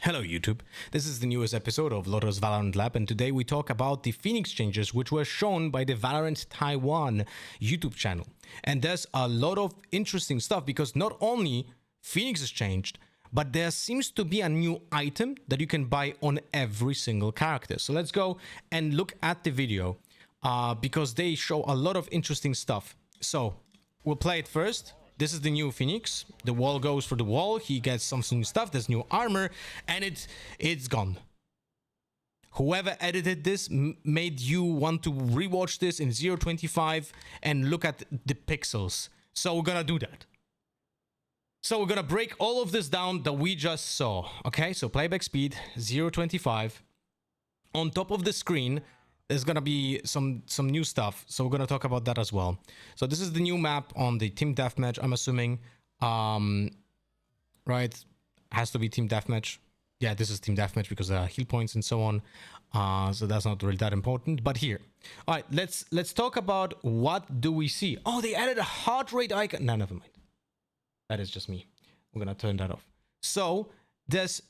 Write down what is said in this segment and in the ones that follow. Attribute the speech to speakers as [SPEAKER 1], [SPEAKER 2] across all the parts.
[SPEAKER 1] Hello YouTube, this is the newest episode of LotharHS Valorant Lab, and today we talk about the Phoenix changes which were shown by the Valorant Taiwan YouTube channel. And there's a lot of interesting stuff because not only Phoenix has changed, but there seems to be a new item that you can buy on every single character. So let's go and look at the video because they show a lot of interesting stuff. So we'll play it first. This is the new Phoenix. The wall goes for the wall. He gets some new stuff. There's new armor, and it's gone. Whoever edited this made you want to rewatch this in 0.25 and look at the pixels. So we're gonna do that. So we're gonna break all of this down that we just saw. Okay, so playback speed 0.25. On top of the screen, there's gonna be some new stuff, so we're gonna talk about that as well. So this is the new map on the team deathmatch, I'm assuming. Right, has to be team deathmatch. Yeah, this is team deathmatch because there are heal points and so on. So that's not really that important. But here, all right, let's talk about what do we see. Oh, they added a heart rate icon. No, never mind. That is just me. I'm gonna turn that off. So there's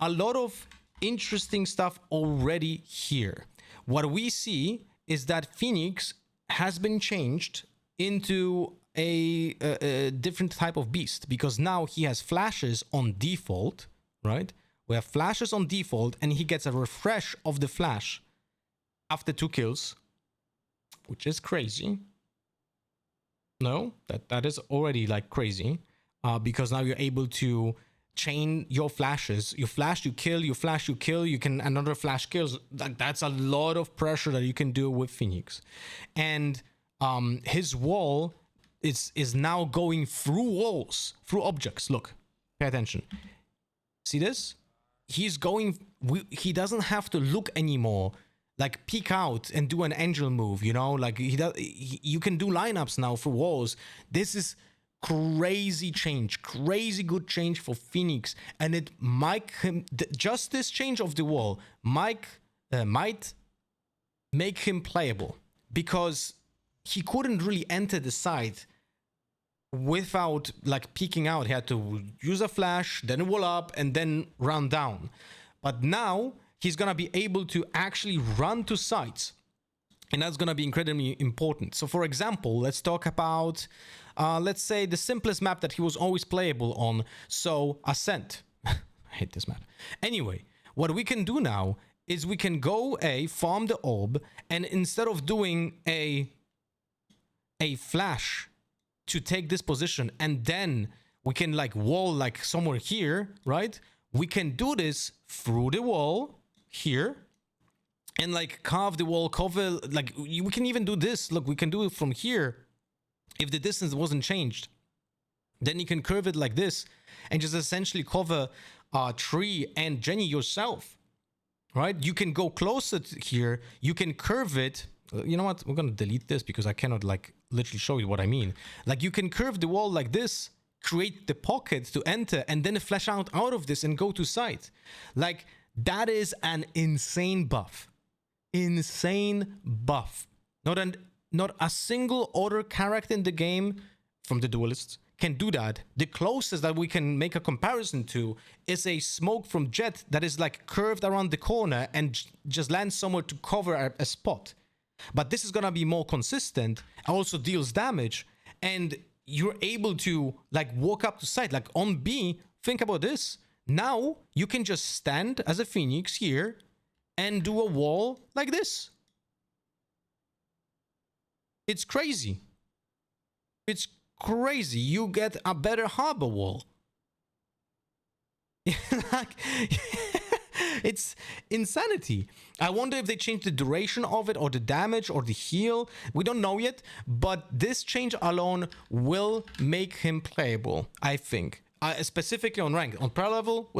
[SPEAKER 1] a lot of interesting stuff already here. What we see is that Phoenix has been changed into a different type of beast because now he has flashes on default, right? We have flashes on default and he gets a refresh of the flash after 2 kills, which is crazy. No, that is already like crazy because now you're able to chain your flashes. You flash, you kill, you flash, you kill, you can another flash kills. Like that's a lot of pressure that you can do with Phoenix. And his wall is now going through walls, through objects. Look, pay attention. See this? He's going, he doesn't have to look anymore, like peek out and do an angel move, you know, like you can do lineups now for walls. This is crazy change, crazy good change for Phoenix, and it might just this change of the wall might make him playable because he couldn't really enter the site without like peeking out. He had to use a flash, then wall up, and then run down. But now he's gonna be able to actually run to sites, and that's gonna be incredibly important. So for example, let's talk about let's say the simplest map that he was always playable on, so Ascent. I hate this map. Anyway, what we can do now is we can go farm the orb, and instead of doing a flash to take this position and then we can like wall like somewhere here, right? We can do this through the wall here and like carve the wall, cover, like we can even do this. Look, we can do it from here. If the distance wasn't changed, then you can curve it like this and just essentially cover Tree and Jenny yourself, right? You can go closer to here. You can curve it. You know what? We're going to delete this because I cannot like literally show you what I mean. Like you can curve the wall like this, create the pocket to enter, and then flash out of this and go to site. Like that is an insane buff. Insane buff. Not a single other character in the game from the duelists can do that. The closest that we can make a comparison to is a smoke from Jet that is like curved around the corner and just lands somewhere to cover a spot. But this is gonna be more consistent, also deals damage, and you're able to like walk up to site. Like on B, think about this. Now you can just stand as a Phoenix here and do a wall like this. It's crazy. It's crazy. You get a better harbor wall. Like, it's insanity. I wonder if they changed the duration of it or the damage or the heal. We don't know yet, but this change alone will make him playable, I think. Specifically on rank. On pro level,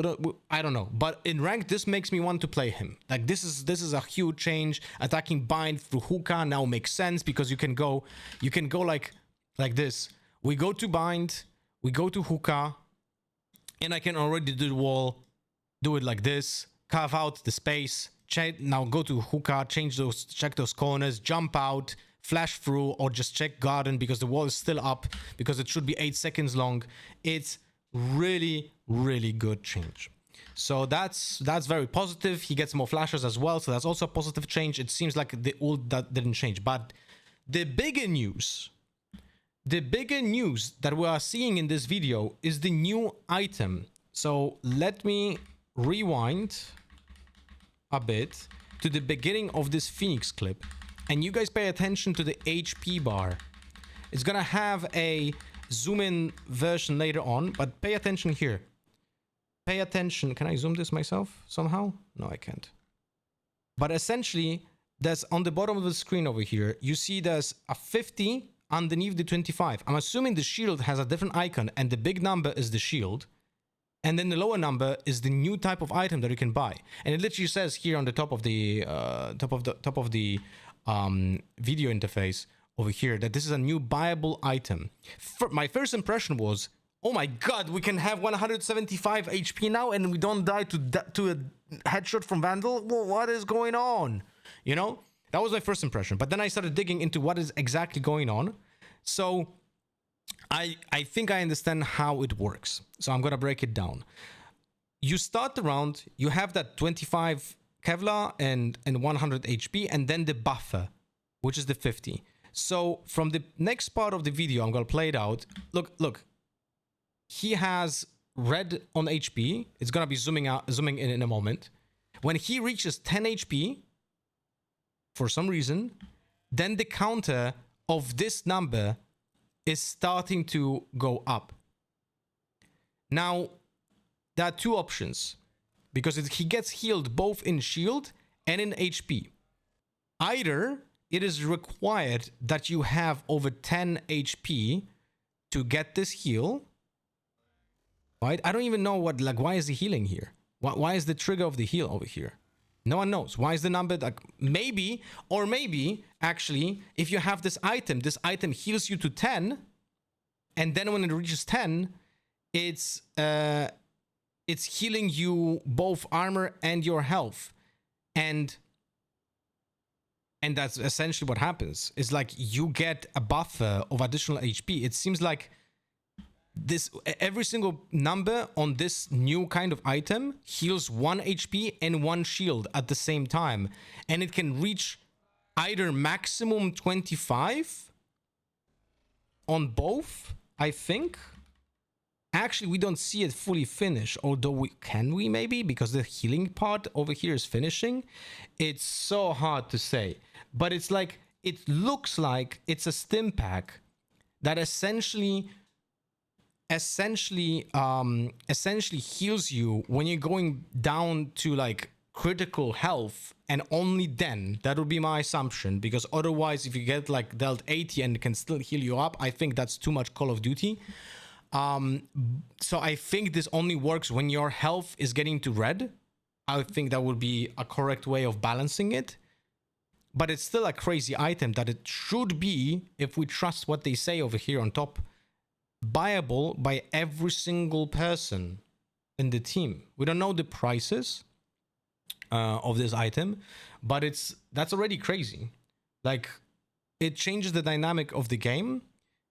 [SPEAKER 1] I don't know, but in rank this makes me want to play him. Like this is a huge change. Attacking bind through hookah now makes sense because you can go like this. We go to bind, we go to hookah, and I can already do the wall, do it like this, carve out the space, now go to hookah, check those corners, jump out, flash through, or just check garden because the wall is still up because it should be 8 seconds long. It's really good change. So that's very positive. He gets more flashes as well, so that's also a positive change. It seems like the ult that didn't change. But the bigger news that we are seeing in this video is the new item. So let me rewind a bit to the beginning of this Phoenix clip, and you guys pay attention to the HP bar. It's gonna have a zoom in version later on, but pay attention here. Pay attention. Can I zoom this myself somehow? No, I can't. But essentially, there's on the bottom of the screen over here, you see there's a 50 underneath the 25. I'm assuming the shield has a different icon, and the big number is the shield. And then the lower number is the new type of item that you can buy. And it literally says here on the top of the video interface over here that this is a new buyable item. My first impression was, oh my god, we can have 175 HP now and we don't die to a headshot from Vandal? Well, what is going on? You know, that was my first impression. But then I started digging into what is exactly going on. So I think I understand how it works. So I'm gonna break it down. You start the round, you have that 25 Kevlar and 100 HP, and then the buffer, which is the 50. So from the next part of the video, I'm gonna play it out. Look. He has red on HP. It's gonna be zooming in a moment. When he reaches 10 HP, for some reason, then the counter of this number is starting to go up. Now, there are two options, because he gets healed both in shield and in HP. Either it is required that you have over 10 HP to get this heal. Right? I don't even know why is he healing here? Why is the trigger of the heal over here? No one knows. Why is the number maybe actually, if you have this item heals you to 10, and then when it reaches 10, it's healing you both armor and your health. And that's essentially what happens. It's like you get a buffer of additional HP. It seems like every single number on this new kind of item heals 1 HP and 1 shield at the same time, and it can reach either maximum 25 on both, I think. Actually, we don't see it fully finish, although can we maybe, because the healing part over here is finishing. It's so hard to say, but it's like, it looks like it's a stim pack that essentially heals you when you're going down to like critical health, and only then. That would be my assumption, because otherwise if you get like dealt 80 and it can still heal you up, I think that's too much Call of Duty. So I think this only works when your health is getting to red. I think that would be a correct way of balancing it. But it's still a crazy item that it should be, if we trust what they say over here on top, buyable by every single person in the team. We don't know the prices of this item, but that's already crazy. Like, it changes the dynamic of the game,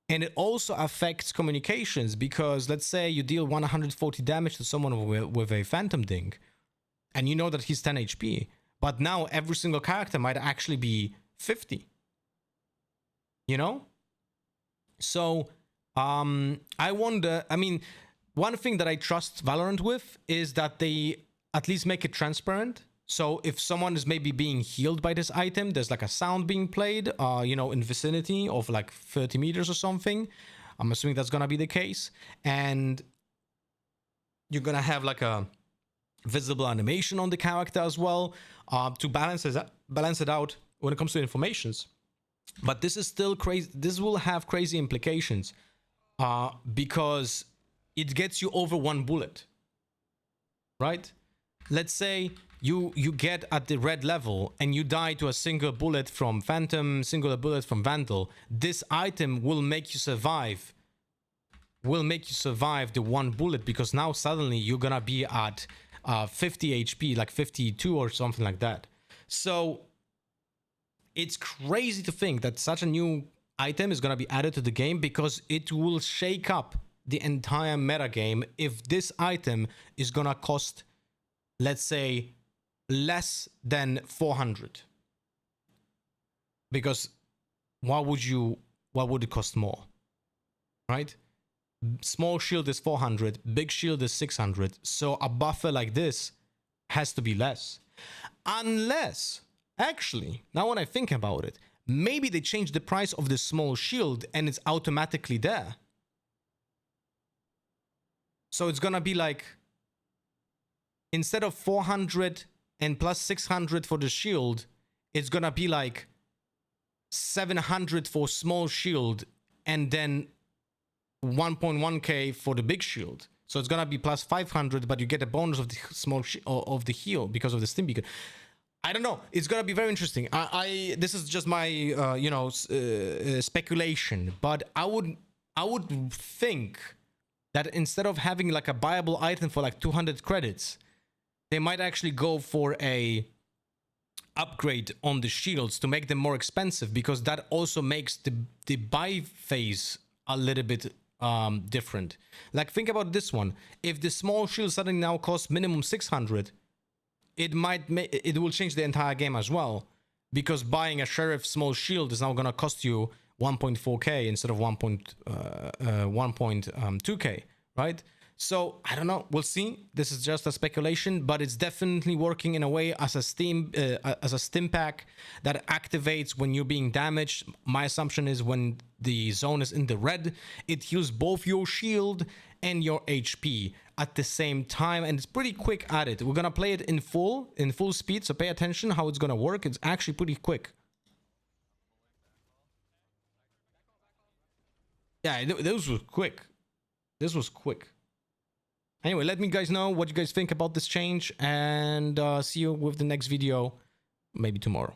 [SPEAKER 1] and it also affects communications, because let's say you deal 140 damage to someone with a Phantom Ding, and you know that he's 10 HP, but now every single character might actually be 50. You know? So I wonder, I mean, one thing that I trust Valorant with is that they at least make it transparent. So if someone is maybe being healed by this item, there's like a sound being played, you know, in vicinity of like 30 meters or something. I'm assuming that's gonna be the case. And you're gonna have like a visible animation on the character as well, to balance it out when it comes to informations. But this is still crazy. This will have crazy implications, because it gets you over 1 bullet, right? Let's say you get at the red level and you die to a single bullet from Phantom, single bullet from Vandal. This item will make you survive. The 1 bullet, because now suddenly you're gonna be at 50 HP, like 52 or something like that. So it's crazy to think that such a new item is gonna be added to the game, because it will shake up the entire meta game if this item is gonna cost let's say, less than 400. Because why would it cost more? Right? Small shield is 400, big shield is 600. So a buffer like this has to be less. Unless, actually, now when I think about it, maybe they changed the price of the small shield and it's automatically there. So it's gonna be like, instead of 400 and plus 600 for the shield, it's gonna be like 700 for small shield and then 1.1k for the big shield. So it's gonna be plus 500, but you get a bonus of the small of the heal because of the stim beacon. I don't know. It's gonna be very interesting. This is just my speculation, but I would think that instead of having like a buyable item for like 200 credits, they might actually go for a upgrade on the shields to make them more expensive, because that also makes the buy phase a little bit different. Like, think about this one. If the small shield suddenly now costs minimum 600, it will change the entire game as well, because buying a sheriff small shield is now gonna cost you 1.4k instead of 1.2k, right? So I don't know. We'll see. This is just a speculation, but it's definitely working in a way as a stim pack that activates when you're being damaged. My assumption is when the zone is in the red, it heals both your shield and your HP at the same time, and it's pretty quick at it. We're gonna play it in full speed, so pay attention how it's gonna work. It's actually pretty quick. Yeah, this was quick. This was quick. Anyway, let me guys know what you guys think about this change, and see you with the next video, maybe tomorrow.